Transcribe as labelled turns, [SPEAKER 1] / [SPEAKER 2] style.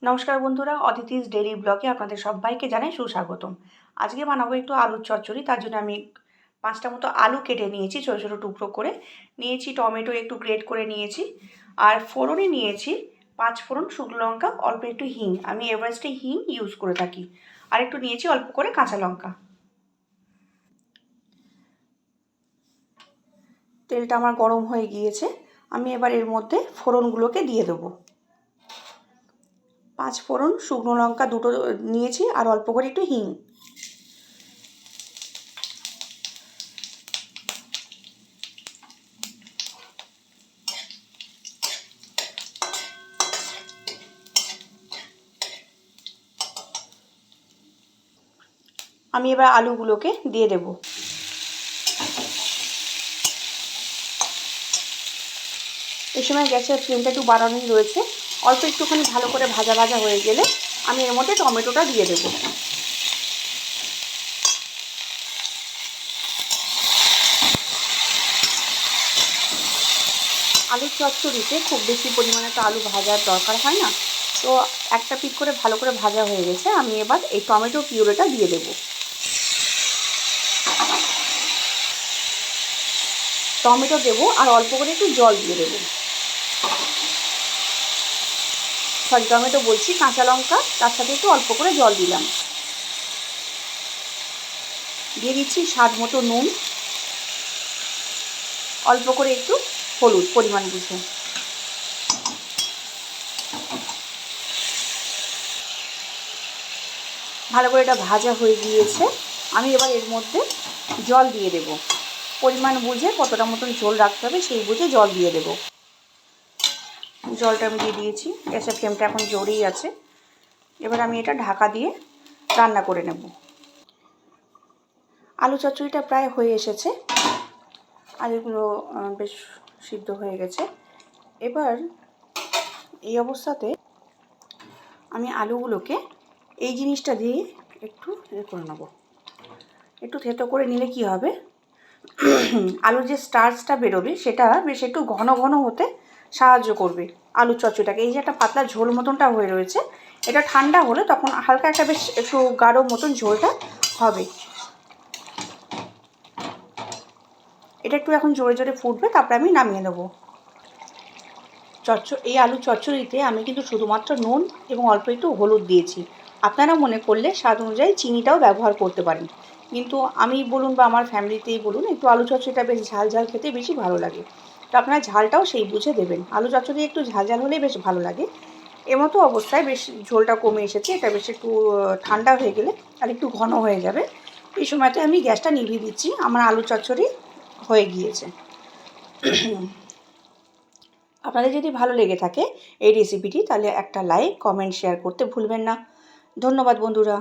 [SPEAKER 1] নমস্কার বন্ধুরা, অদিতিস ডেইলি ব্লগে আপনাদের সবাইকে জানাই সুস্বাগতম। আজকে বানাবো একটু আলুর চচ্চড়ি। তার জন্য আমি 5টা মতো আলু কেটে নিয়েছি, ছোটো ছোটো টুকরো করে নিয়েছি। টমেটো একটু গ্রেট করে নিয়েছি। আর ফোড়নে নিয়েছি 5 ফোড়ন, শুকনো লঙ্কা, অল্প একটু হিং। আমি এভারেস্টে হিং ইউজ করে থাকি। আর একটু নিয়েছি অল্প করে কাঁচা লঙ্কা। তেলটা আমার গরম হয়ে গিয়েছে। আমি এবার এর মধ্যে ফোড়নগুলোকে দিয়ে দেবো। 5 ফোড়ন, শুকনো লঙ্কা দুটো নিয়েছি, আর অল্প করে একটু হিং। আমি এবার আলুগুলোকে দিয়ে দেব। এই সময় গ্যাসের ফ্লেমটা একটু বাড়ানোই রয়েছে। অল্প একটুখানি ভালো করে ভাজা ভাজা হয়ে গেলে আমি এর মধ্যে টমেটোটা দিয়ে দেব। আলুর চচ্চড়িতে খুব বেশি পরিমাণে তো আলু ভাজার দরকার হয় না, তো একটা পিঠ করে ভালো করে ভাজা হয়ে গেছে। আমি এবার এই টমেটো পিউরেটা দিয়ে দেব। টমেটো দেবো আর অল্প করে একটু জল দিয়ে দেবো। টমেটো বলছি, কাঁচা লঙ্কা, তার সাথে একটু অল্প করে জল দিলাম। দিয়ে দিচ্ছি স্বাদ মতো নুন, অল্প করে একটু হলুদ পরিমাণ বুঝে। ভালো করে এটা ভাজা হয়ে গিয়েছে। আমি এবার এর মধ্যে জল দিয়ে দেব। পরিমাণ বুঝে কতটা মতন ঝোল রাখতে হবে সেই বুঝে জল দিয়ে দেব। জলটা আমি দিয়ে দিয়েছি। গ্যাসের ফ্লেমটা এখন জোরেই আছে। এবার আমি এটা ঢাকা দিয়ে রান্না করে নেব। আলু চচ্চড়িটা প্রায় হয়ে এসেছে। আলুগুলো বেশ সিদ্ধ হয়ে গেছে। এবার এই অবস্থাতে আমি আলুগুলোকে এই জিনিসটা দিয়ে একটু করে নেব। একটু থেতো করে নিলে কি হবে, আলুর যে স্টার্চটা বেরোবে সেটা বেশ একটু ঘন ঘন হতে সাহায্য করবে আলুর চচ্চড়িটাকে। এই যে একটা পাতলা ঝোল মতনটা হয়ে রয়েছে, এটা ঠান্ডা হলে তখন হালকা একটা বেশ একটু গাঢ় মতন ঝোলটা হবে। এটা একটু এখন জোরে জোরে ফুটবে, তারপরে আমি নামিয়ে নেবো। এই আলু চচ্চড়িতে আমি কিন্তু শুধুমাত্র নুন এবং অল্প একটু হলুদ দিয়েছি। আপনারা মনে করলে স্বাদ অনুযায়ী চিনিটাও ব্যবহার করতে পারেন, কিন্তু আমি বলুন বা আমার ফ্যামিলিতেই বলুন, একটু আলু চচ্চড়িটা বেশ ঝাল ঝাল খেতে বেশি ভালো লাগে। তো আপনারা ঝালটাও সেই বুঝে দেবেন। আলু চচ্চড়ি একটু ঝাল ঝাল হলেই বেশ ভালো লাগে। এমতো অবস্থায় বেশ ঝোলটা কমে এসেছে। এটা বেশ একটু ঠান্ডা হয়ে গেলে আর একটু ঘন হয়ে যাবে। এই সময়তে আমি গ্যাসটা নিভিয়ে দিচ্ছি। আমার আলু চচ্চড়ি হয়ে গিয়েছে। আপনাদের যদি ভালো লেগে থাকে এই রেসিপিটি, তাহলে একটা লাইক, কমেন্ট, শেয়ার করতে ভুলবেন না। ধন্যবাদ বন্ধুরা।